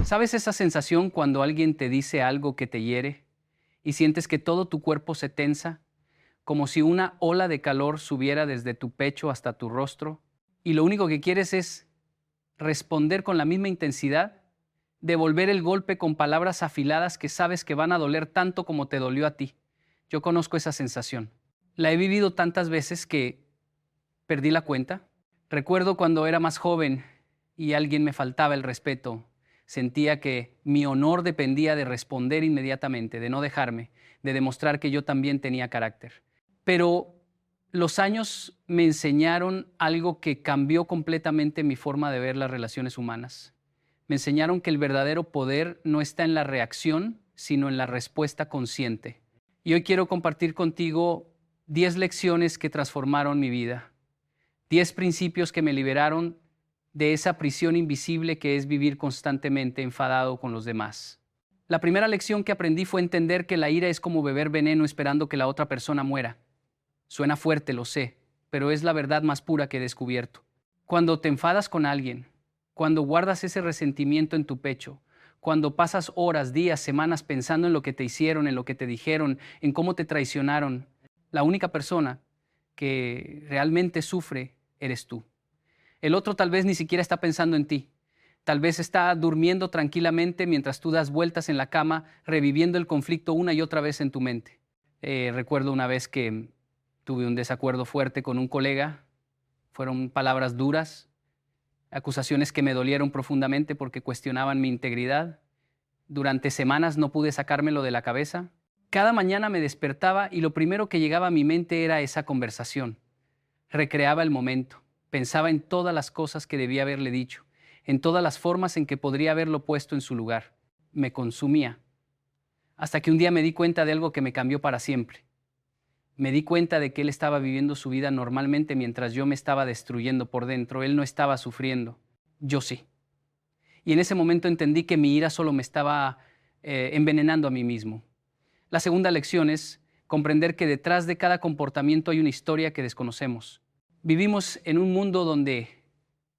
¿Sabes esa sensación cuando alguien te dice algo que te hiere y sientes que todo tu cuerpo se tensa, como si una ola de calor subiera desde tu pecho hasta tu rostro y lo único que quieres es responder con la misma intensidad, devolver el golpe con palabras afiladas que sabes que van a doler tanto como te dolió a ti? Yo conozco esa sensación. La he vivido tantas veces que perdí la cuenta. Recuerdo cuando era más joven y alguien me faltaba el respeto. Sentía que mi honor dependía de responder inmediatamente, de no dejarme, de demostrar que yo también tenía carácter. Pero los años me enseñaron algo que cambió completamente mi forma de ver las relaciones humanas. Me enseñaron que el verdadero poder no está en la reacción, sino en la respuesta consciente. Y hoy quiero compartir contigo 10 lecciones que transformaron mi vida. 10 principios que me liberaron de esa prisión invisible que es vivir constantemente enfadado con los demás. La primera lección que aprendí fue entender que la ira es como beber veneno esperando que la otra persona muera. Suena fuerte, lo sé, pero es la verdad más pura que he descubierto. Cuando te enfadas con alguien, cuando guardas ese resentimiento en tu pecho, cuando pasas horas, días, semanas pensando en lo que te hicieron, en lo que te dijeron, en cómo te traicionaron, la única persona que realmente sufre eres tú. El otro tal vez ni siquiera está pensando en ti. Tal vez está durmiendo tranquilamente mientras tú das vueltas en la cama, reviviendo el conflicto una y otra vez en tu mente. Recuerdo una vez que tuve un desacuerdo fuerte con un colega. Fueron palabras duras, acusaciones que me dolieron profundamente porque cuestionaban mi integridad. Durante semanas no pude sacármelo de la cabeza. Cada mañana me despertaba y lo primero que llegaba a mi mente era esa conversación. Recreaba el momento. Pensaba en todas las cosas que debía haberle dicho, en todas las formas en que podría haberlo puesto en su lugar. Me consumía. Hasta que un día me di cuenta de algo que me cambió para siempre. Me di cuenta de que él estaba viviendo su vida normalmente mientras yo me estaba destruyendo por dentro. Él no estaba sufriendo. Yo sí. Y en ese momento entendí que mi ira solo me estaba envenenando a mí mismo. La segunda lección es comprender que detrás de cada comportamiento hay una historia que desconocemos. Vivimos en un mundo donde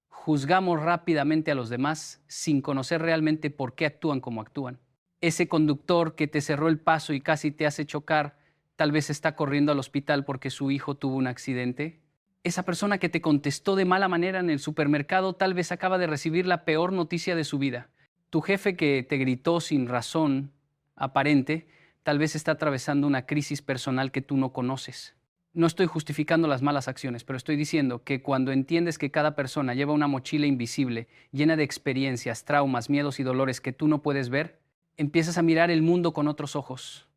juzgamos rápidamente a los demás sin conocer realmente por qué actúan como actúan. Ese conductor que te cerró el paso y casi te hace chocar, tal vez está corriendo al hospital porque su hijo tuvo un accidente. Esa persona que te contestó de mala manera en el supermercado tal vez acaba de recibir la peor noticia de su vida. Tu jefe que te gritó sin razón aparente, tal vez está atravesando una crisis personal que tú no conoces. No estoy justificando las malas acciones, pero estoy diciendo que cuando entiendes que cada persona lleva una mochila invisible, llena de experiencias, traumas, miedos y dolores que tú no puedes ver, empiezas a mirar el mundo con otros ojos.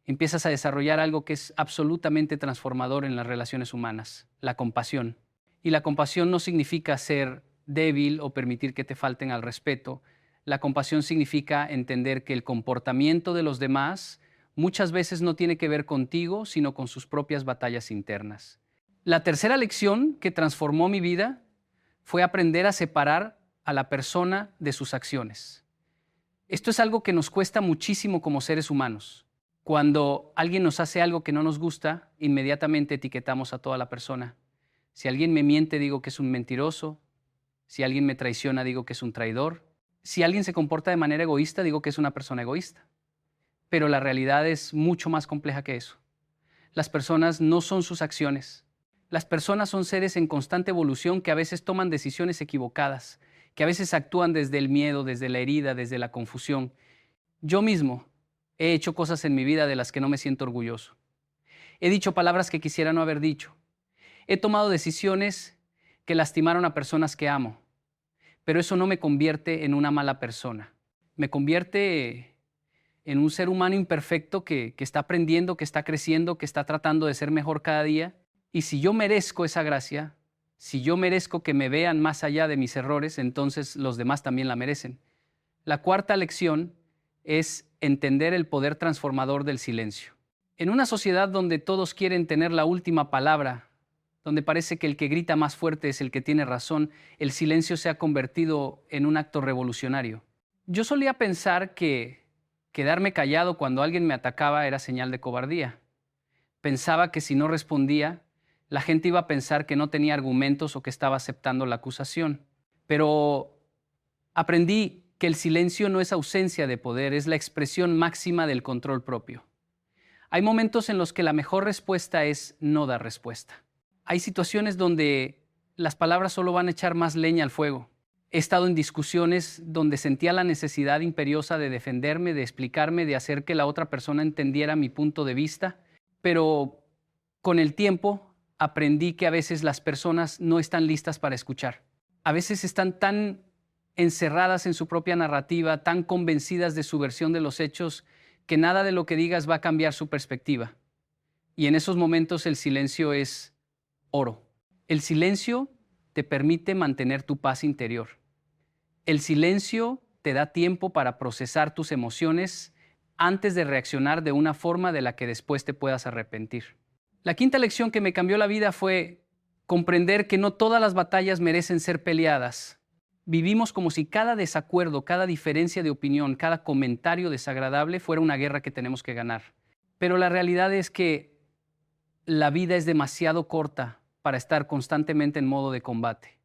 Empiezas a desarrollar algo que es absolutamente transformador en las relaciones humanas, la compasión. Y la compasión no significa ser débil o permitir que te falten al respeto. La compasión significa entender que el comportamiento de los demás muchas veces no tiene que ver contigo, sino con sus propias batallas internas. La tercera lección que transformó mi vida fue aprender a separar a la persona de sus acciones. Esto es algo que nos cuesta muchísimo como seres humanos. Cuando alguien nos hace algo que no nos gusta, inmediatamente etiquetamos a toda la persona. Si alguien me miente, digo que es un mentiroso. Si alguien me traiciona, digo que es un traidor. Si alguien se comporta de manera egoísta, digo que es una persona egoísta. Pero la realidad es mucho más compleja que eso. Las personas no son sus acciones. Las personas son seres en constante evolución que a veces toman decisiones equivocadas, que a veces actúan desde el miedo, desde la herida, desde la confusión. Yo mismo he hecho cosas en mi vida de las que no me siento orgulloso. He dicho palabras que quisiera no haber dicho. He tomado decisiones que lastimaron a personas que amo. Pero eso no me convierte en una mala persona. Me convierte en un ser humano imperfecto que está aprendiendo, que está creciendo, que está tratando de ser mejor cada día. Y si yo merezco esa gracia, si yo merezco que me vean más allá de mis errores, entonces los demás también la merecen. La cuarta lección es entender el poder transformador del silencio. En una sociedad donde todos quieren tener la última palabra, donde parece que el que grita más fuerte es el que tiene razón, el silencio se ha convertido en un acto revolucionario. Yo solía pensar que quedarme callado cuando alguien me atacaba era señal de cobardía. Pensaba que si no respondía, la gente iba a pensar que no tenía argumentos o que estaba aceptando la acusación. Pero aprendí que el silencio no es ausencia de poder, es la expresión máxima del control propio. Hay momentos en los que la mejor respuesta es no dar respuesta. Hay situaciones donde las palabras solo van a echar más leña al fuego. He estado en discusiones donde sentía la necesidad imperiosa de defenderme, de explicarme, de hacer que la otra persona entendiera mi punto de vista, pero con el tiempo aprendí que a veces las personas no están listas para escuchar. A veces están tan encerradas en su propia narrativa, tan convencidas de su versión de los hechos, que nada de lo que digas va a cambiar su perspectiva. Y en esos momentos el silencio es oro. El silencio te permite mantener tu paz interior. El silencio te da tiempo para procesar tus emociones antes de reaccionar de una forma de la que después te puedas arrepentir. La quinta lección que me cambió la vida fue comprender que no todas las batallas merecen ser peleadas. Vivimos como si cada desacuerdo, cada diferencia de opinión, cada comentario desagradable fuera una guerra que tenemos que ganar. Pero la realidad es que la vida es demasiado corta para estar constantemente en modo de combate.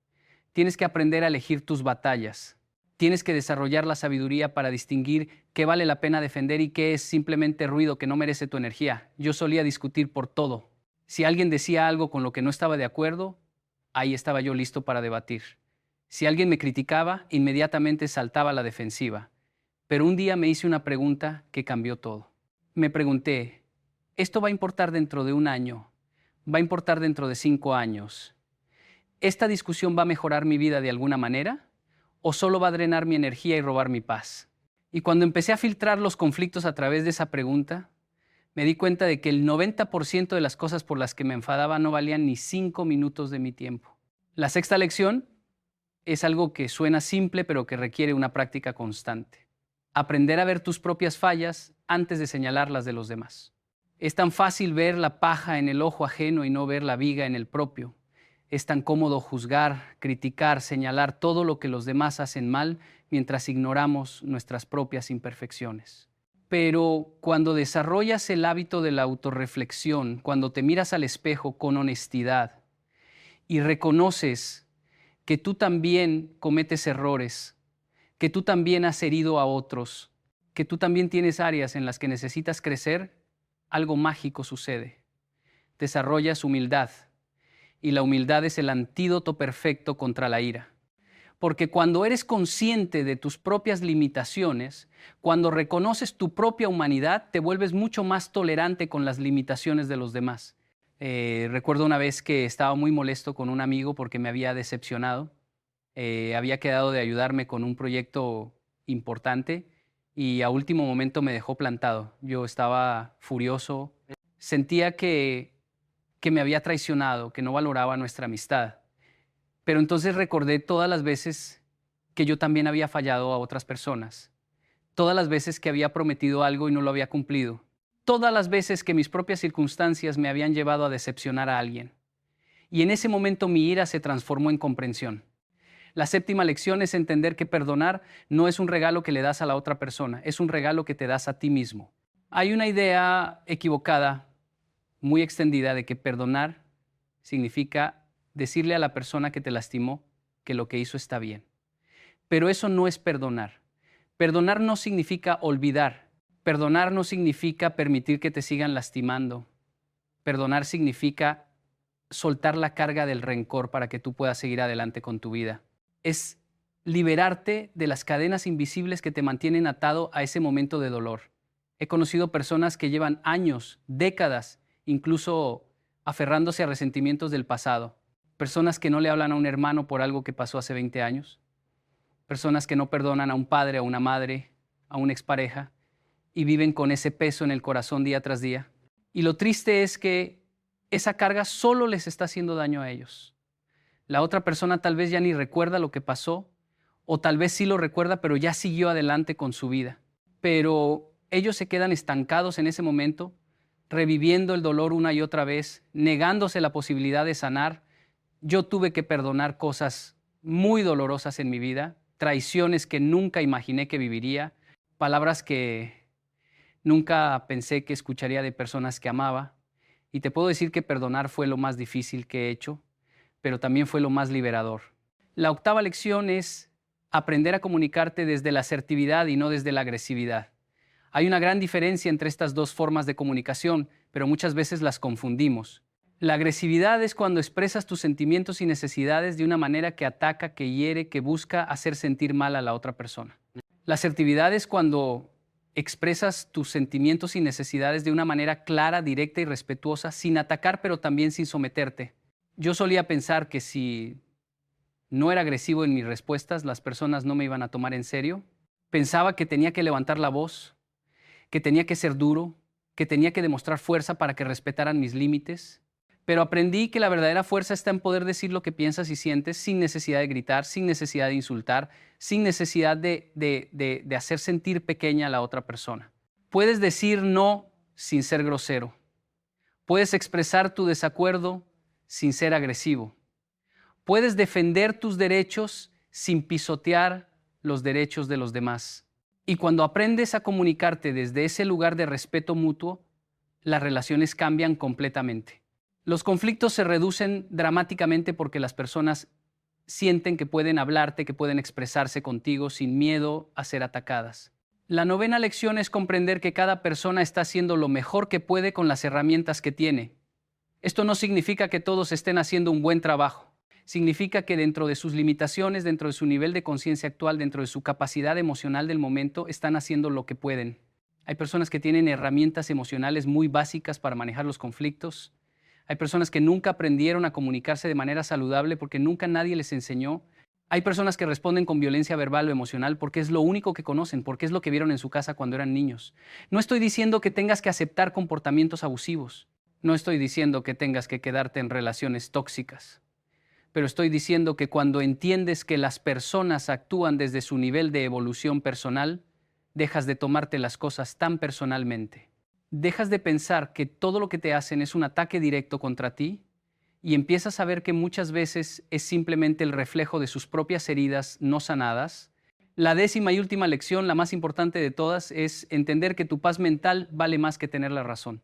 Tienes que aprender a elegir tus batallas. Tienes que desarrollar la sabiduría para distinguir qué vale la pena defender y qué es simplemente ruido que no merece tu energía. Yo solía discutir por todo. Si alguien decía algo con lo que no estaba de acuerdo, ahí estaba yo listo para debatir. Si alguien me criticaba, inmediatamente saltaba a la defensiva. Pero un día me hice una pregunta que cambió todo. Me pregunté, ¿esto va a importar dentro de un año? ¿Va a importar dentro de 5 años? ¿Esta discusión va a mejorar mi vida de alguna manera? ¿O solo va a drenar mi energía y robar mi paz? Y cuando empecé a filtrar los conflictos a través de esa pregunta, me di cuenta de que el 90% de las cosas por las que me enfadaba no valían ni 5 minutos de mi tiempo. La sexta lección es algo que suena simple, pero que requiere una práctica constante. Aprender a ver tus propias fallas antes de señalar las de los demás. Es tan fácil ver la paja en el ojo ajeno y no ver la viga en el propio. Es tan cómodo juzgar, criticar, señalar todo lo que los demás hacen mal mientras ignoramos nuestras propias imperfecciones. Pero cuando desarrollas el hábito de la autorreflexión, cuando te miras al espejo con honestidad y reconoces que tú también cometes errores, que tú también has herido a otros, que tú también tienes áreas en las que necesitas crecer, algo mágico sucede. Desarrollas humildad. Y la humildad es el antídoto perfecto contra la ira. Porque cuando eres consciente de tus propias limitaciones, cuando reconoces tu propia humanidad, te vuelves mucho más tolerante con las limitaciones de los demás. Recuerdo una vez que estaba muy molesto con un amigo porque me había decepcionado. Había quedado de ayudarme con un proyecto importante y a último momento me dejó plantado. Yo estaba furioso. Sentía que me había traicionado, que no valoraba nuestra amistad. Pero entonces recordé todas las veces que yo también había fallado a otras personas, todas las veces que había prometido algo y no lo había cumplido, todas las veces que mis propias circunstancias me habían llevado a decepcionar a alguien. Y en ese momento mi ira se transformó en comprensión. La séptima lección es entender que perdonar no es un regalo que le das a la otra persona, es un regalo que te das a ti mismo. Hay una idea equivocada muy extendida de que perdonar significa decirle a la persona que te lastimó que lo que hizo está bien. Pero eso no es perdonar. Perdonar no significa olvidar. Perdonar no significa permitir que te sigan lastimando. Perdonar significa soltar la carga del rencor para que tú puedas seguir adelante con tu vida. Es liberarte de las cadenas invisibles que te mantienen atado a ese momento de dolor. He conocido personas que llevan años, décadas, incluso aferrándose a resentimientos del pasado. Personas que no le hablan a un hermano por algo que pasó hace 20 años. Personas que no perdonan a un padre, a una madre, a una expareja y viven con ese peso en el corazón día tras día. Y lo triste es que esa carga solo les está haciendo daño a ellos. La otra persona tal vez ya ni recuerda lo que pasó o tal vez sí lo recuerda, pero ya siguió adelante con su vida. Pero ellos se quedan estancados en ese momento, reviviendo el dolor una y otra vez, negándose la posibilidad de sanar. Yo tuve que perdonar cosas muy dolorosas en mi vida, traiciones que nunca imaginé que viviría, palabras que nunca pensé que escucharía de personas que amaba. Y te puedo decir que perdonar fue lo más difícil que he hecho, pero también fue lo más liberador. La octava lección es aprender a comunicarte desde la asertividad y no desde la agresividad. Hay una gran diferencia entre estas dos formas de comunicación, pero muchas veces las confundimos. La agresividad es cuando expresas tus sentimientos y necesidades de una manera que ataca, que hiere, que busca hacer sentir mal a la otra persona. La asertividad es cuando expresas tus sentimientos y necesidades de una manera clara, directa y respetuosa, sin atacar, pero también sin someterte. Yo solía pensar que si no era agresivo en mis respuestas, las personas no me iban a tomar en serio. Pensaba que tenía que levantar la voz, que tenía que ser duro, que tenía que demostrar fuerza para que respetaran mis límites. Pero aprendí que la verdadera fuerza está en poder decir lo que piensas y sientes sin necesidad de gritar, sin necesidad de insultar, sin necesidad de hacer sentir pequeña a la otra persona. Puedes decir no sin ser grosero. Puedes expresar tu desacuerdo sin ser agresivo. Puedes defender tus derechos sin pisotear los derechos de los demás. Y cuando aprendes a comunicarte desde ese lugar de respeto mutuo, las relaciones cambian completamente. Los conflictos se reducen dramáticamente porque las personas sienten que pueden hablarte, que pueden expresarse contigo sin miedo a ser atacadas. La novena lección es comprender que cada persona está haciendo lo mejor que puede con las herramientas que tiene. Esto no significa que todos estén haciendo un buen trabajo. Significa que dentro de sus limitaciones, dentro de su nivel de conciencia actual, dentro de su capacidad emocional del momento, están haciendo lo que pueden. Hay personas que tienen herramientas emocionales muy básicas para manejar los conflictos. Hay personas que nunca aprendieron a comunicarse de manera saludable porque nunca nadie les enseñó. Hay personas que responden con violencia verbal o emocional porque es lo único que conocen, porque es lo que vieron en su casa cuando eran niños. No estoy diciendo que tengas que aceptar comportamientos abusivos. No estoy diciendo que tengas que quedarte en relaciones tóxicas. Pero estoy diciendo que cuando entiendes que las personas actúan desde su nivel de evolución personal, dejas de tomarte las cosas tan personalmente. Dejas de pensar que todo lo que te hacen es un ataque directo contra ti y empiezas a ver que muchas veces es simplemente el reflejo de sus propias heridas no sanadas. La 10ª y última lección, la más importante de todas, es entender que tu paz mental vale más que tener la razón.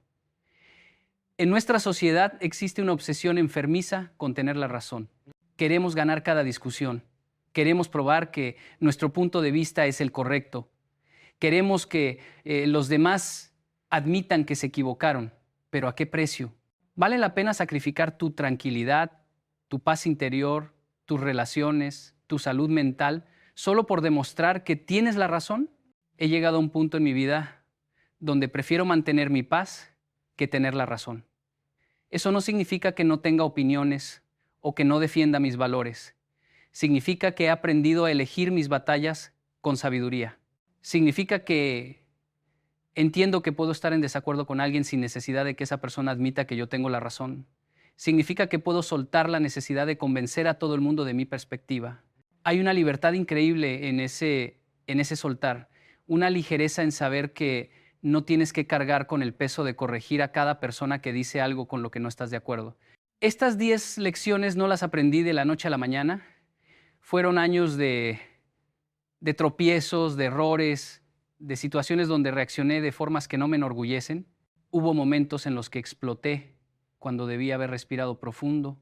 En nuestra sociedad existe una obsesión enfermiza con tener la razón. Queremos ganar cada discusión. Queremos probar que nuestro punto de vista es el correcto. Queremos que los demás admitan que se equivocaron, pero ¿a qué precio? ¿Vale la pena sacrificar tu tranquilidad, tu paz interior, tus relaciones, tu salud mental, solo por demostrar que tienes la razón? He llegado a un punto en mi vida donde prefiero mantener mi paz que tener la razón. Eso no significa que no tenga opiniones o que no defienda mis valores. Significa que he aprendido a elegir mis batallas con sabiduría. Significa que entiendo que puedo estar en desacuerdo con alguien sin necesidad de que esa persona admita que yo tengo la razón. Significa que puedo soltar la necesidad de convencer a todo el mundo de mi perspectiva. Hay una libertad increíble en ese soltar, una ligereza en saber que no tienes que cargar con el peso de corregir a cada persona que dice algo con lo que no estás de acuerdo. Estas 10 lecciones no las aprendí de la noche a la mañana. Fueron años de tropiezos, de errores, de situaciones donde reaccioné de formas que no me enorgullecen. Hubo momentos en los que exploté cuando debía haber respirado profundo.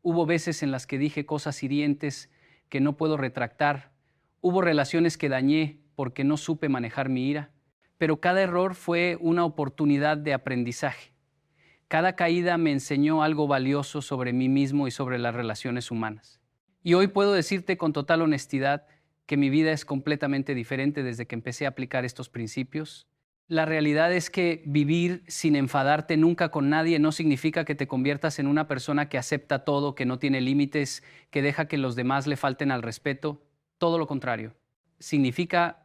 Hubo veces en las que dije cosas hirientes que no puedo retractar. Hubo relaciones que dañé porque no supe manejar mi ira. Pero cada error fue una oportunidad de aprendizaje. Cada caída me enseñó algo valioso sobre mí mismo y sobre las relaciones humanas. Y hoy puedo decirte con total honestidad que mi vida es completamente diferente desde que empecé a aplicar estos principios. La realidad es que vivir sin enfadarte nunca con nadie no significa que te conviertas en una persona que acepta todo, que no tiene límites, que deja que los demás le falten al respeto. Todo lo contrario. Significa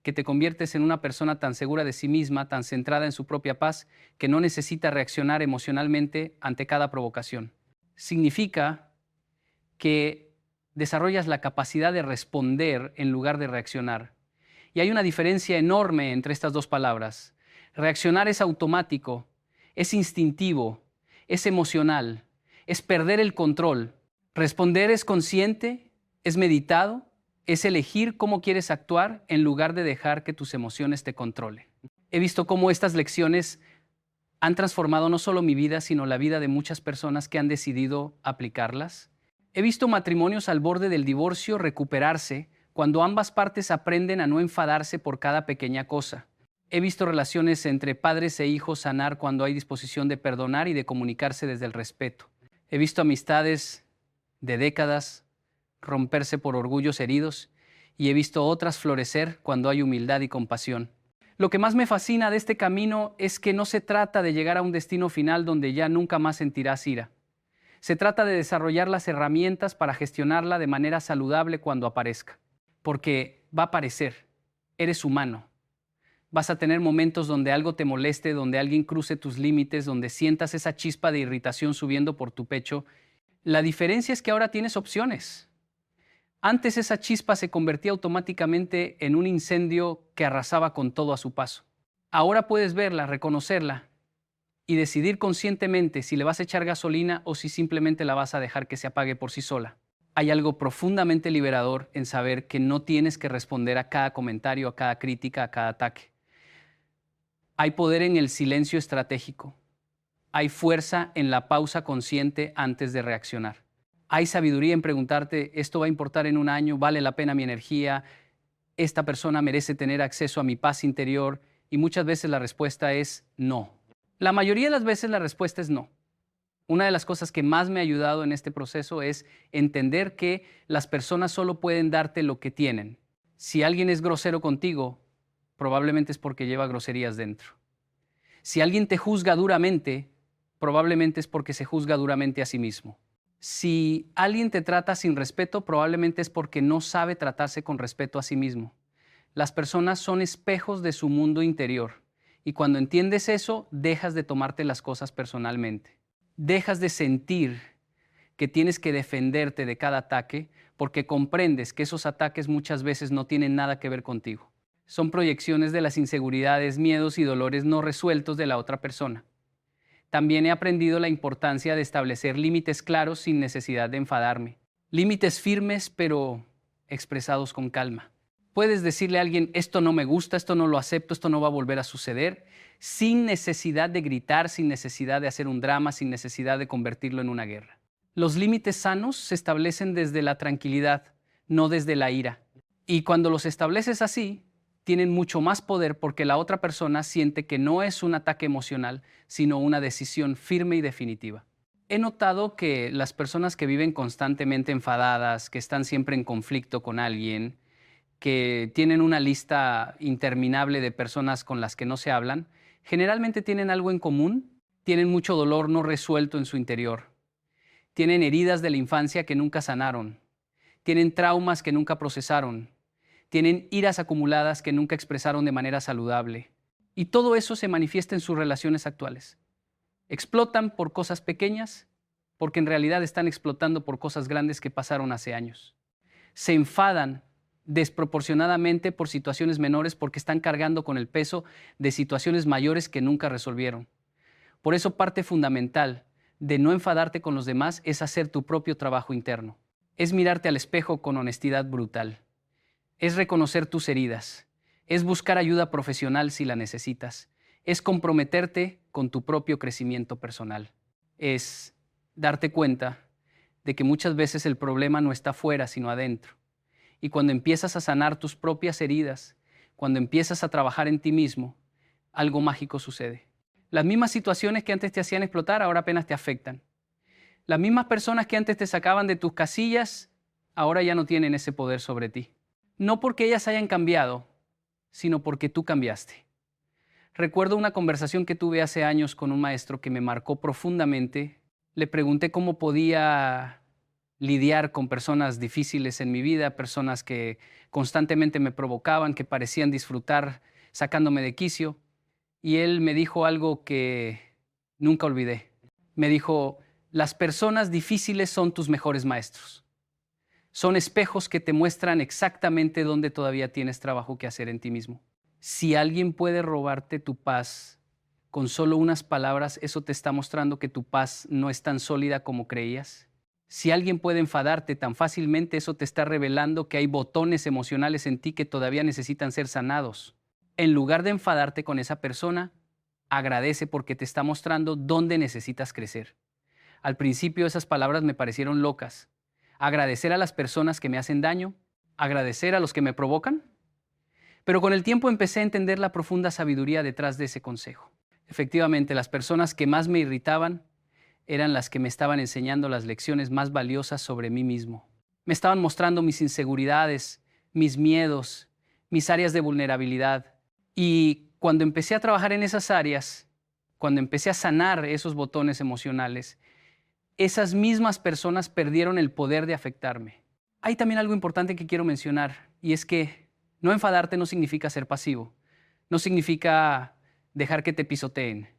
que te conviertes en una persona tan segura de sí misma, tan centrada en su propia paz, que no necesita reaccionar emocionalmente ante cada provocación. Significa que desarrollas la capacidad de responder en lugar de reaccionar. Y hay una diferencia enorme entre estas dos palabras. Reaccionar es automático, es instintivo, es emocional, es perder el control. Responder es consciente, es meditado, es elegir cómo quieres actuar en lugar de dejar que tus emociones te controlen. He visto cómo estas lecciones han transformado no solo mi vida, sino la vida de muchas personas que han decidido aplicarlas. He visto matrimonios al borde del divorcio recuperarse cuando ambas partes aprenden a no enfadarse por cada pequeña cosa. He visto relaciones entre padres e hijos sanar cuando hay disposición de perdonar y de comunicarse desde el respeto. He visto amistades de décadas romperse por orgullos heridos y he visto otras florecer cuando hay humildad y compasión. Lo que más me fascina de este camino es que no se trata de llegar a un destino final donde ya nunca más sentirás ira. Se trata de desarrollar las herramientas para gestionarla de manera saludable cuando aparezca. Porque va a aparecer. Eres humano. Vas a tener momentos donde algo te moleste, donde alguien cruce tus límites, donde sientas esa chispa de irritación subiendo por tu pecho. La diferencia es que ahora tienes opciones. Antes esa chispa se convertía automáticamente en un incendio que arrasaba con todo a su paso. Ahora puedes verla, reconocerla y decidir conscientemente si le vas a echar gasolina o si simplemente la vas a dejar que se apague por sí sola. Hay algo profundamente liberador en saber que no tienes que responder a cada comentario, a cada crítica, a cada ataque. Hay poder en el silencio estratégico. Hay fuerza en la pausa consciente antes de reaccionar. Hay sabiduría en preguntarte, ¿esto va a importar en un año? ¿Vale la pena mi energía? ¿Esta persona merece tener acceso a mi paz interior? Y muchas veces la respuesta es no. La mayoría de las veces la respuesta es no. Una de las cosas que más me ha ayudado en este proceso es entender que las personas solo pueden darte lo que tienen. Si alguien es grosero contigo, probablemente es porque lleva groserías dentro. Si alguien te juzga duramente, probablemente es porque se juzga duramente a sí mismo. Si alguien te trata sin respeto, probablemente es porque no sabe tratarse con respeto a sí mismo. Las personas son espejos de su mundo interior y cuando entiendes eso, dejas de tomarte las cosas personalmente. Dejas de sentir que tienes que defenderte de cada ataque porque comprendes que esos ataques muchas veces no tienen nada que ver contigo. Son proyecciones de las inseguridades, miedos y dolores no resueltos de la otra persona. También he aprendido la importancia de establecer límites claros sin necesidad de enfadarme. Límites firmes pero expresados con calma. Puedes decirle a alguien, esto no me gusta, esto no lo acepto, esto no va a volver a suceder, sin necesidad de gritar, sin necesidad de hacer un drama, sin necesidad de convertirlo en una guerra. Los límites sanos se establecen desde la tranquilidad, no desde la ira. Y cuando los estableces así, tienen mucho más poder porque la otra persona siente que no es un ataque emocional, sino una decisión firme y definitiva. He notado que las personas que viven constantemente enfadadas, que están siempre en conflicto con alguien, que tienen una lista interminable de personas con las que no se hablan, generalmente tienen algo en común, tienen mucho dolor no resuelto en su interior, tienen heridas de la infancia que nunca sanaron, tienen traumas que nunca procesaron, tienen iras acumuladas que nunca expresaron de manera saludable. Y todo eso se manifiesta en sus relaciones actuales. Explotan por cosas pequeñas porque en realidad están explotando por cosas grandes que pasaron hace años. Se enfadan desproporcionadamente por situaciones menores porque están cargando con el peso de situaciones mayores que nunca resolvieron. Por eso parte fundamental de no enfadarte con los demás es hacer tu propio trabajo interno. Es mirarte al espejo con honestidad brutal. Es reconocer tus heridas, es buscar ayuda profesional si la necesitas, es comprometerte con tu propio crecimiento personal, es darte cuenta de que muchas veces el problema no está fuera sino adentro. Y cuando empiezas a sanar tus propias heridas, cuando empiezas a trabajar en ti mismo, algo mágico sucede. Las mismas situaciones que antes te hacían explotar ahora apenas te afectan. Las mismas personas que antes te sacaban de tus casillas, ahora ya no tienen ese poder sobre ti. No porque ellas hayan cambiado, sino porque tú cambiaste. Recuerdo una conversación que tuve hace años con un maestro que me marcó profundamente. Le pregunté cómo podía lidiar con personas difíciles en mi vida, personas que constantemente me provocaban, que parecían disfrutar sacándome de quicio. Y él me dijo algo que nunca olvidé. Me dijo, las personas difíciles son tus mejores maestros. Son espejos que te muestran exactamente dónde todavía tienes trabajo que hacer en ti mismo. Si alguien puede robarte tu paz con solo unas palabras, eso te está mostrando que tu paz no es tan sólida como creías. Si alguien puede enfadarte tan fácilmente, eso te está revelando que hay botones emocionales en ti que todavía necesitan ser sanados. En lugar de enfadarte con esa persona, agradece porque te está mostrando dónde necesitas crecer. Al principio esas palabras me parecieron locas. Agradecer a las personas que me hacen daño, ¿Agradecer a los que me provocan? Pero con el tiempo empecé a entender la profunda sabiduría detrás de ese consejo. Efectivamente, las personas que más me irritaban eran las que me estaban enseñando las lecciones más valiosas sobre mí mismo. Me estaban mostrando mis inseguridades, mis miedos, mis áreas de vulnerabilidad. Y cuando empecé a trabajar en esas áreas, cuando empecé a sanar esos botones emocionales, esas mismas personas perdieron el poder de afectarme. Hay también algo importante que quiero mencionar, y es que no enfadarte no significa ser pasivo, no significa dejar que te pisoteen,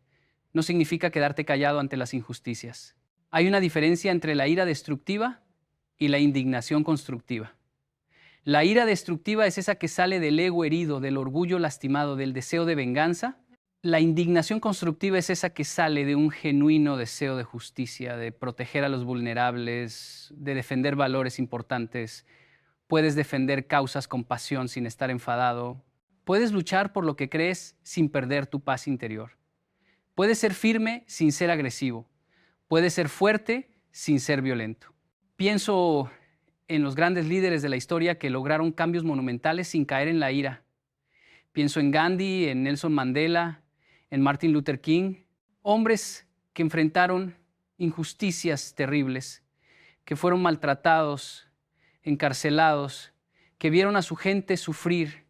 no significa quedarte callado ante las injusticias. Hay una diferencia entre la ira destructiva y la indignación constructiva. La ira destructiva es esa que sale del ego herido, del orgullo lastimado, del deseo de venganza. La indignación constructiva es esa que sale de un genuino deseo de justicia, de proteger a los vulnerables, de defender valores importantes. Puedes defender causas con pasión sin estar enfadado. Puedes luchar por lo que crees sin perder tu paz interior. Puedes ser firme sin ser agresivo. Puedes ser fuerte sin ser violento. Pienso en los grandes líderes de la historia que lograron cambios monumentales sin caer en la ira. Pienso en Gandhi, en Nelson Mandela, en Martin Luther King, hombres que enfrentaron injusticias terribles, que fueron maltratados, encarcelados, que vieron a su gente sufrir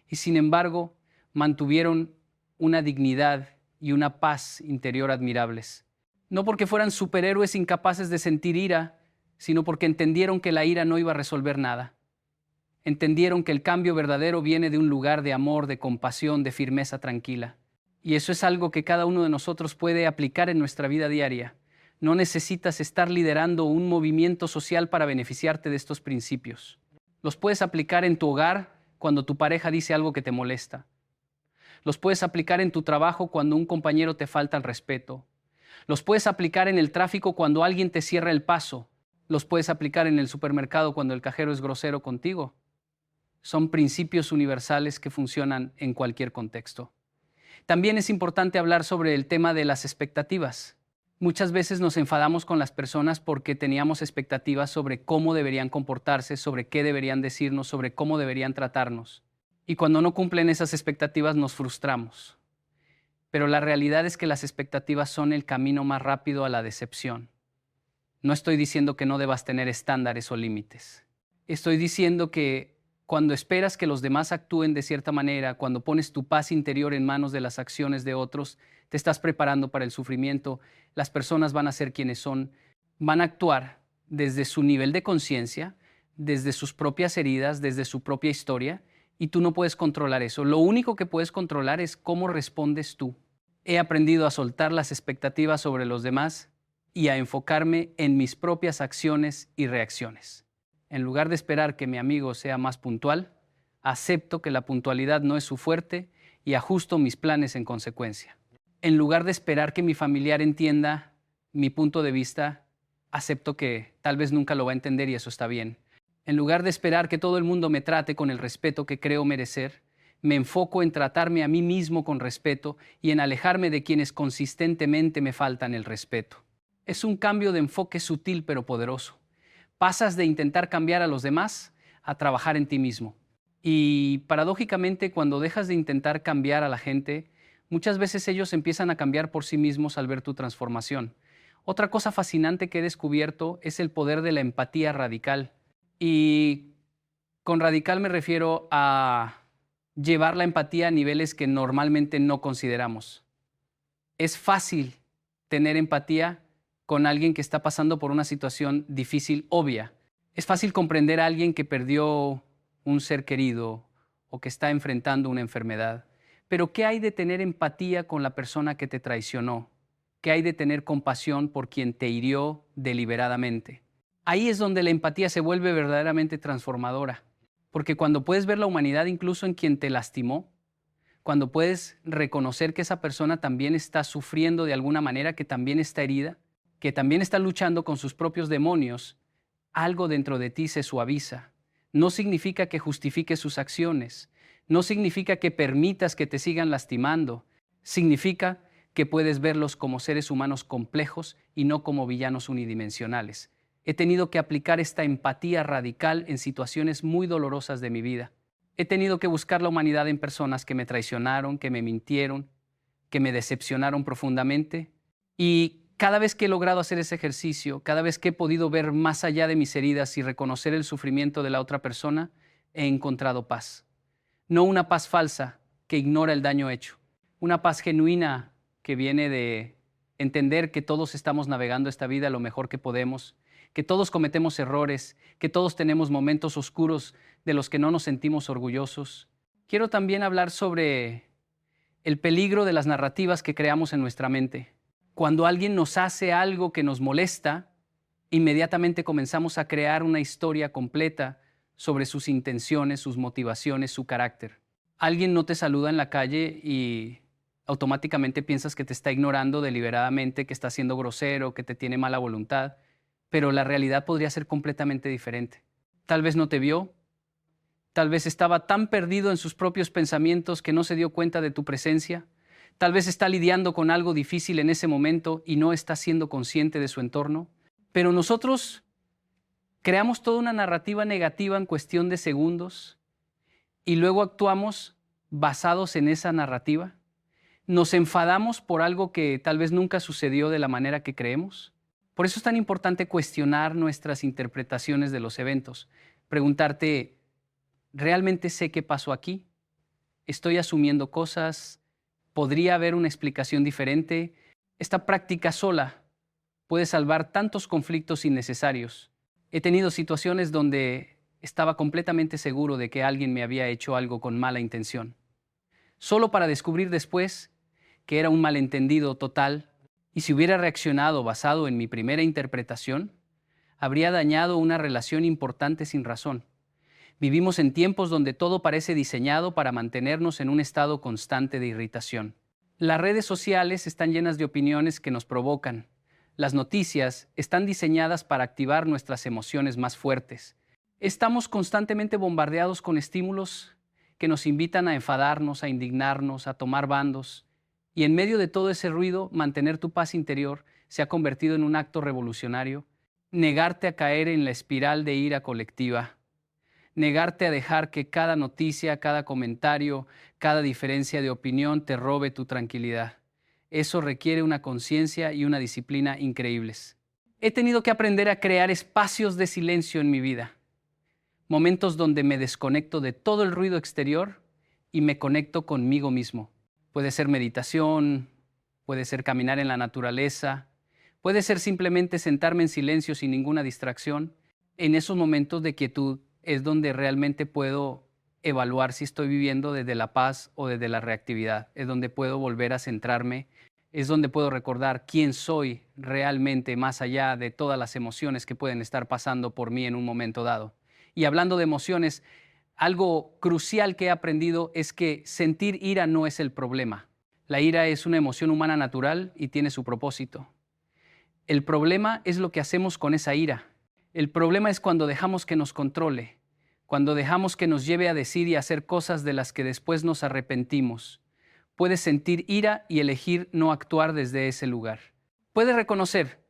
y sin embargo mantuvieron una dignidad y una paz interior admirables. No porque fueran superhéroes incapaces de sentir ira, sino porque entendieron que la ira no iba a resolver nada. Entendieron que el cambio verdadero viene de un lugar de amor, de compasión, de firmeza tranquila. Y eso es algo que cada uno de nosotros puede aplicar en nuestra vida diaria. No necesitas estar liderando un movimiento social para beneficiarte de estos principios. Los puedes aplicar en tu hogar cuando tu pareja dice algo que te molesta. Los puedes aplicar en tu trabajo cuando un compañero te falta el respeto. Los puedes aplicar en el tráfico cuando alguien te cierra el paso. Los puedes aplicar en el supermercado cuando el cajero es grosero contigo. Son principios universales que funcionan en cualquier contexto. También es importante hablar sobre el tema de las expectativas. Muchas veces nos enfadamos con las personas porque teníamos expectativas sobre cómo deberían comportarse, sobre qué deberían decirnos, sobre cómo deberían tratarnos. Y cuando no cumplen esas expectativas nos frustramos. Pero la realidad es que las expectativas son el camino más rápido a la decepción. No estoy diciendo que no debas tener estándares o límites. Estoy diciendo que cuando esperas que los demás actúen de cierta manera, cuando pones tu paz interior en manos de las acciones de otros, te estás preparando para el sufrimiento. Las personas van a ser quienes son, van a actuar desde su nivel de conciencia, desde sus propias heridas, desde su propia historia, y tú no puedes controlar eso. Lo único que puedes controlar es cómo respondes tú. He aprendido a soltar las expectativas sobre los demás y a enfocarme en mis propias acciones y reacciones. En lugar de esperar que mi amigo sea más puntual, acepto que la puntualidad no es su fuerte y ajusto mis planes en consecuencia. En lugar de esperar que mi familiar entienda mi punto de vista, acepto que tal vez nunca lo va a entender y eso está bien. En lugar de esperar que todo el mundo me trate con el respeto que creo merecer, me enfoco en tratarme a mí mismo con respeto y en alejarme de quienes consistentemente me faltan el respeto. Es un cambio de enfoque sutil pero poderoso. Pasas de intentar cambiar a los demás a trabajar en ti mismo. Y paradójicamente, cuando dejas de intentar cambiar a la gente, muchas veces ellos empiezan a cambiar por sí mismos al ver tu transformación. Otra cosa fascinante que he descubierto es el poder de la empatía radical. Y con radical me refiero a llevar la empatía a niveles que normalmente no consideramos. Es fácil tener empatía con alguien que está pasando por una situación difícil, obvia. Es fácil comprender a alguien que perdió un ser querido o que está enfrentando una enfermedad. Pero ¿qué hay de tener empatía con la persona que te traicionó? ¿Qué hay de tener compasión por quien te hirió deliberadamente? Ahí es donde la empatía se vuelve verdaderamente transformadora. Porque cuando puedes ver la humanidad incluso en quien te lastimó, cuando puedes reconocer que esa persona también está sufriendo de alguna manera, que también está herida, que también está luchando con sus propios demonios, algo dentro de ti se suaviza. No significa que justifiques sus acciones, no significa que permitas que te sigan lastimando, significa que puedes verlos como seres humanos complejos y no como villanos unidimensionales. He tenido que aplicar esta empatía radical en situaciones muy dolorosas de mi vida. He tenido que buscar la humanidad en personas que me traicionaron, que me mintieron, que me decepcionaron profundamente. Y cada vez que he logrado hacer ese ejercicio, cada vez que he podido ver más allá de mis heridas y reconocer el sufrimiento de la otra persona, he encontrado paz. No una paz falsa que ignora el daño hecho. Una paz genuina que viene de entender que todos estamos navegando esta vida lo mejor que podemos, que todos cometemos errores, que todos tenemos momentos oscuros de los que no nos sentimos orgullosos. Quiero también hablar sobre el peligro de las narrativas que creamos en nuestra mente. Cuando alguien nos hace algo que nos molesta, inmediatamente comenzamos a crear una historia completa sobre sus intenciones, sus motivaciones, su carácter. Alguien no te saluda en la calle y automáticamente piensas que te está ignorando deliberadamente, que está siendo grosero, que te tiene mala voluntad, pero la realidad podría ser completamente diferente. Tal vez no te vio, tal vez estaba tan perdido en sus propios pensamientos que no se dio cuenta de tu presencia, tal vez está lidiando con algo difícil en ese momento y no está siendo consciente de su entorno, pero nosotros creamos toda una narrativa negativa en cuestión de segundos y luego actuamos basados en esa narrativa. Nos enfadamos por algo que tal vez nunca sucedió de la manera que creemos. Por eso es tan importante cuestionar nuestras interpretaciones de los eventos. Preguntarte, ¿realmente sé qué pasó aquí? ¿Estoy asumiendo cosas? ¿Podría haber una explicación diferente? Esta práctica sola puede salvar tantos conflictos innecesarios. He tenido situaciones donde estaba completamente seguro de que alguien me había hecho algo con mala intención, solo para descubrir después que era un malentendido total, y si hubiera reaccionado basado en mi primera interpretación, habría dañado una relación importante sin razón. Vivimos en tiempos donde todo parece diseñado para mantenernos en un estado constante de irritación. Las redes sociales están llenas de opiniones que nos provocan. Las noticias están diseñadas para activar nuestras emociones más fuertes. Estamos constantemente bombardeados con estímulos que nos invitan a enfadarnos, a indignarnos, a tomar bandos. Y en medio de todo ese ruido, mantener tu paz interior se ha convertido en un acto revolucionario. Negarte a caer en la espiral de ira colectiva. Negarte a dejar que cada noticia, cada comentario, cada diferencia de opinión te robe tu tranquilidad. Eso requiere una conciencia y una disciplina increíbles. He tenido que aprender a crear espacios de silencio en mi vida. Momentos donde me desconecto de todo el ruido exterior y me conecto conmigo mismo. Puede ser meditación, puede ser caminar en la naturaleza, puede ser simplemente sentarme en silencio sin ninguna distracción. En esos momentos de quietud es donde realmente puedo evaluar si estoy viviendo desde la paz o desde la reactividad. Es donde puedo volver a centrarme, es donde puedo recordar quién soy realmente más allá de todas las emociones que pueden estar pasando por mí en un momento dado. Y hablando de emociones, algo crucial que he aprendido es que sentir ira no es el problema. La ira es una emoción humana natural y tiene su propósito. El problema es lo que hacemos con esa ira. El problema es cuando dejamos que nos controle, cuando dejamos que nos lleve a decir y hacer cosas de las que después nos arrepentimos. Puedes sentir ira y elegir no actuar desde ese lugar. Puedes reconocer,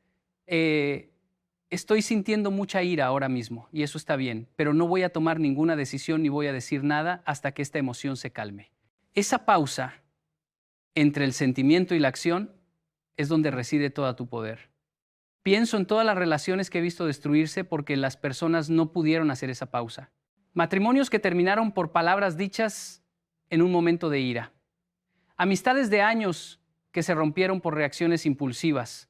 estoy sintiendo mucha ira ahora mismo y eso está bien, pero no voy a tomar ninguna decisión ni voy a decir nada hasta que esta emoción se calme. Esa pausa entre el sentimiento y la acción es donde reside todo tu poder. Pienso en todas las relaciones que he visto destruirse porque las personas no pudieron hacer esa pausa. Matrimonios que terminaron por palabras dichas en un momento de ira. Amistades de años que se rompieron por reacciones impulsivas.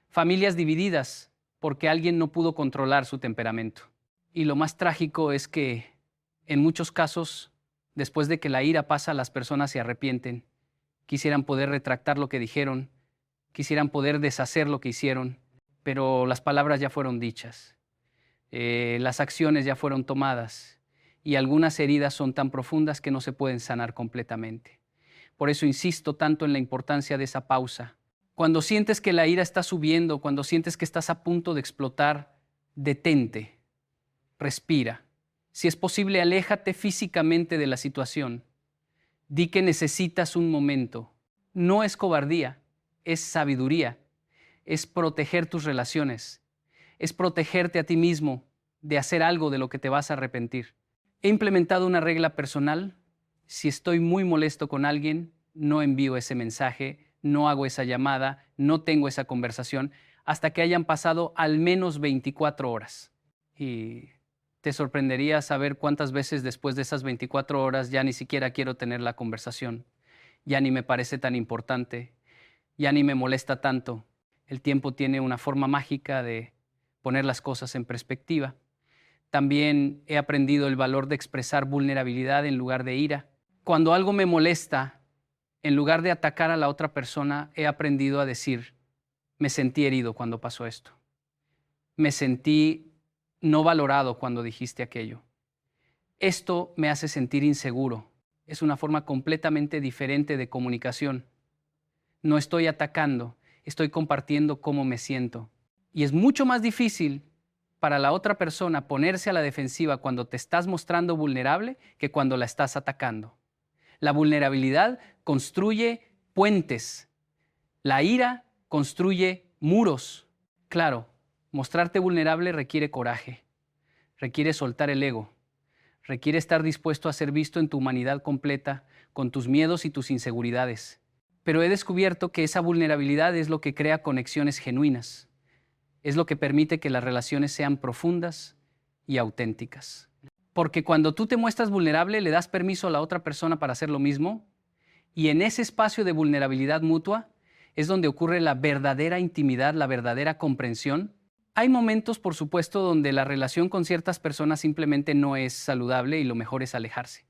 Familias divididas porque alguien no pudo controlar su temperamento. Y lo más trágico es que, en muchos casos, después de que la ira pasa, las personas se arrepienten. Quisieran poder retractar lo que dijeron, quisieran poder deshacer lo que hicieron, pero las palabras ya fueron dichas, las acciones ya fueron tomadas y algunas heridas son tan profundas que no se pueden sanar completamente. Por eso insisto tanto en la importancia de esa pausa. Cuando sientes que la ira está subiendo, cuando sientes que estás a punto de explotar, detente, respira. Si es posible, aléjate físicamente de la situación. Di que necesitas un momento. No es cobardía, es sabiduría. Es proteger tus relaciones, es protegerte a ti mismo de hacer algo de lo que te vas a arrepentir. He implementado una regla personal. Si estoy muy molesto con alguien, no envío ese mensaje, no hago esa llamada, no tengo esa conversación, hasta que hayan pasado al menos 24 horas. Y te sorprendería saber cuántas veces después de esas 24 horas ya ni siquiera quiero tener la conversación. Ya ni me parece tan importante, ya ni me molesta tanto. El tiempo tiene una forma mágica de poner las cosas en perspectiva. También he aprendido el valor de expresar vulnerabilidad en lugar de ira. Cuando algo me molesta, en lugar de atacar a la otra persona, he aprendido a decir, me sentí herido cuando pasó esto. Me sentí no valorado cuando dijiste aquello. Esto me hace sentir inseguro. Es una forma completamente diferente de comunicación. No estoy atacando, estoy compartiendo cómo me siento. Y es mucho más difícil para la otra persona ponerse a la defensiva cuando te estás mostrando vulnerable que cuando la estás atacando. La vulnerabilidad construye puentes. La ira construye muros. Claro, mostrarte vulnerable requiere coraje, requiere soltar el ego, requiere estar dispuesto a ser visto en tu humanidad completa, con tus miedos y tus inseguridades. Pero he descubierto que esa vulnerabilidad es lo que crea conexiones genuinas. Es lo que permite que las relaciones sean profundas y auténticas. Porque cuando tú te muestras vulnerable, le das permiso a la otra persona para hacer lo mismo, y en ese espacio de vulnerabilidad mutua es donde ocurre la verdadera intimidad, la verdadera comprensión. Hay momentos, por supuesto, donde la relación con ciertas personas simplemente no es saludable y lo mejor es alejarse.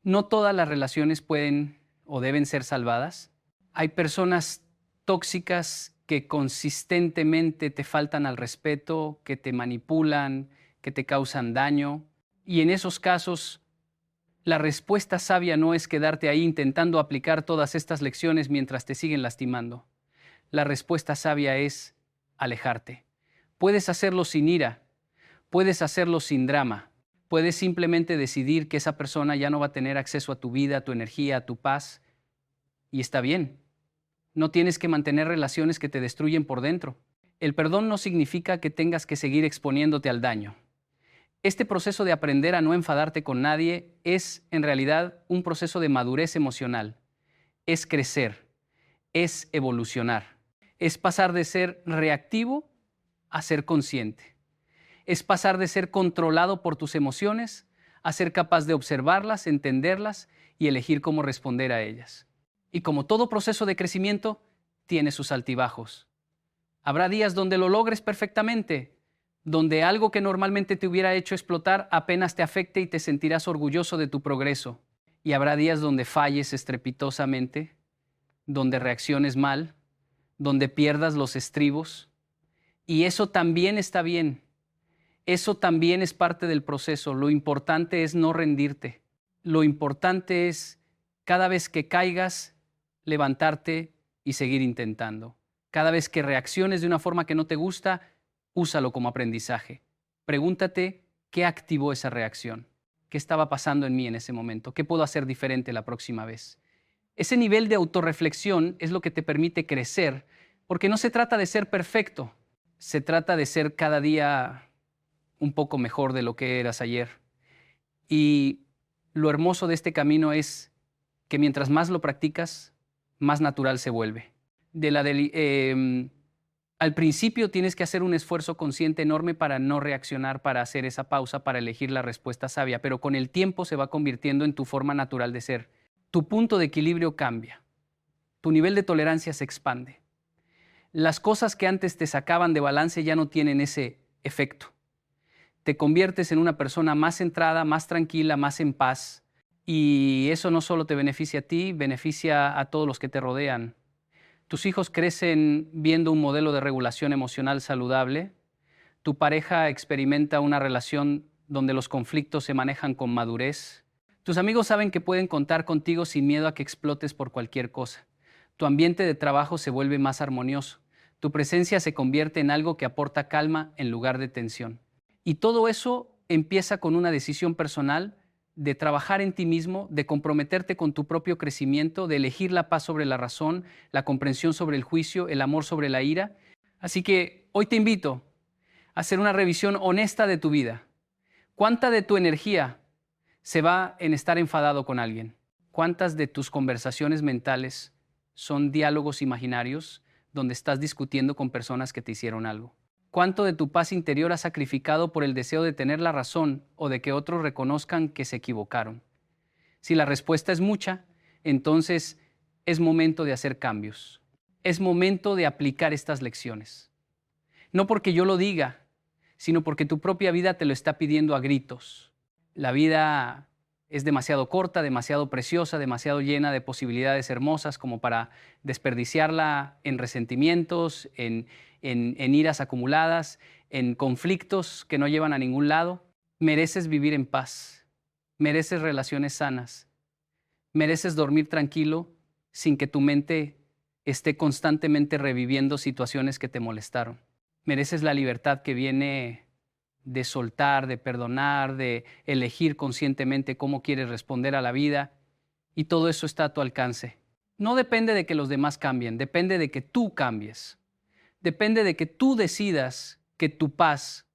No todas las relaciones pueden o deben ser salvadas. Hay personas tóxicas que consistentemente te faltan al respeto, que te manipulan, que te causan daño. Y en esos casos, la respuesta sabia no es quedarte ahí intentando aplicar todas estas lecciones mientras te siguen lastimando. La respuesta sabia es alejarte. Puedes hacerlo sin ira, puedes hacerlo sin drama, puedes simplemente decidir que esa persona ya no va a tener acceso a tu vida, a tu energía, a tu paz, y está bien. No tienes que mantener relaciones que te destruyen por dentro. El perdón no significa que tengas que seguir exponiéndote al daño. Este proceso de aprender a no enfadarte con nadie es, en realidad, un proceso de madurez emocional. Es crecer, es evolucionar, es pasar de ser reactivo a ser consciente. Es pasar de ser controlado por tus emociones a ser capaz de observarlas, entenderlas y elegir cómo responder a ellas. Y como todo proceso de crecimiento, tiene sus altibajos. Habrá días donde lo logres perfectamente, donde algo que normalmente te hubiera hecho explotar apenas te afecte y te sentirás orgulloso de tu progreso. Y habrá días donde falles estrepitosamente, donde reacciones mal, donde pierdas los estribos. Y eso también está bien. Eso también es parte del proceso. Lo importante es no rendirte. Lo importante es, cada vez que caigas, levantarte y seguir intentando. Cada vez que reacciones de una forma que no te gusta, úsalo como aprendizaje. Pregúntate qué activó esa reacción. ¿Qué estaba pasando en mí en ese momento? ¿Qué puedo hacer diferente la próxima vez? Ese nivel de autorreflexión es lo que te permite crecer, porque no se trata de ser perfecto, se trata de ser cada día un poco mejor de lo que eras ayer. Y lo hermoso de este camino es que mientras más lo practicas, más natural se vuelve. Al principio tienes que hacer un esfuerzo consciente enorme para no reaccionar, para hacer esa pausa, para elegir la respuesta sabia, pero con el tiempo se va convirtiendo en tu forma natural de ser. Tu punto de equilibrio cambia, tu nivel de tolerancia se expande. Las cosas que antes te sacaban de balance ya no tienen ese efecto. Te conviertes en una persona más centrada, más tranquila, más en paz, y eso no solo te beneficia a ti, beneficia a todos los que te rodean. Tus hijos crecen viendo un modelo de regulación emocional saludable. Tu pareja experimenta una relación donde los conflictos se manejan con madurez. Tus amigos saben que pueden contar contigo sin miedo a que explotes por cualquier cosa. Tu ambiente de trabajo se vuelve más armonioso. Tu presencia se convierte en algo que aporta calma en lugar de tensión. Y todo eso empieza con una decisión personal de trabajar en ti mismo, de comprometerte con tu propio crecimiento, de elegir la paz sobre la razón, la comprensión sobre el juicio, el amor sobre la ira. Así que hoy te invito hacer una revisión honesta de tu vida. ¿Cuánta de tu energía se va en estar enfadado con alguien? ¿Cuántas de tus conversaciones mentales son diálogos imaginarios donde estás discutiendo con personas que te hicieron algo? ¿Cuánto de tu paz interior has sacrificado por el deseo de tener la razón o de que otros reconozcan que se equivocaron? Si la respuesta es mucha, entonces es momento de hacer cambios. Es momento de aplicar estas lecciones. No porque yo lo diga, sino porque tu propia vida te lo está pidiendo a gritos. La vida es demasiado corta, demasiado preciosa, demasiado llena de posibilidades hermosas como para desperdiciarla en resentimientos, en iras acumuladas, en conflictos que no llevan a ningún lado. Mereces vivir en paz, mereces relaciones sanas, mereces dormir tranquilo sin que tu mente esté constantemente reviviendo situaciones que te molestaron. Mereces la libertad que viene de soltar, de perdonar, de elegir conscientemente cómo quieres responder a la vida, y todo eso está a tu alcance. No depende de que los demás cambien, depende de que tú cambies. Depende de que tú decidas que tu paz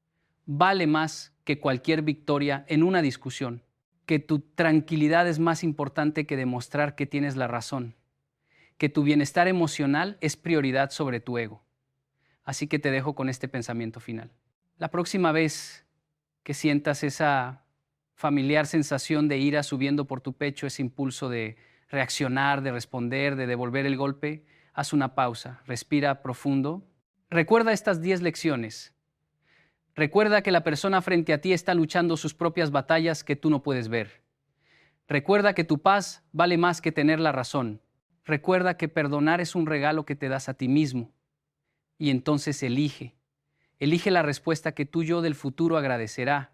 vale más que cualquier victoria en una discusión, que tu tranquilidad es más importante que demostrar que tienes la razón, que tu bienestar emocional es prioridad sobre tu ego. Así que te dejo con este pensamiento final. La próxima vez que sientas esa familiar sensación de ira subiendo por tu pecho, ese impulso de reaccionar, de responder, de devolver el golpe, haz una pausa, respira profundo. Recuerda estas 10 lecciones. Recuerda que la persona frente a ti está luchando sus propias batallas que tú no puedes ver. Recuerda que tu paz vale más que tener la razón. Recuerda que perdonar es un regalo que te das a ti mismo. Y entonces elige la respuesta que tu yo del futuro agradecerá.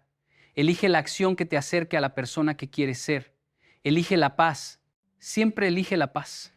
Elige la acción que te acerque a la persona que quieres ser. Elige la paz. Siempre elige la paz.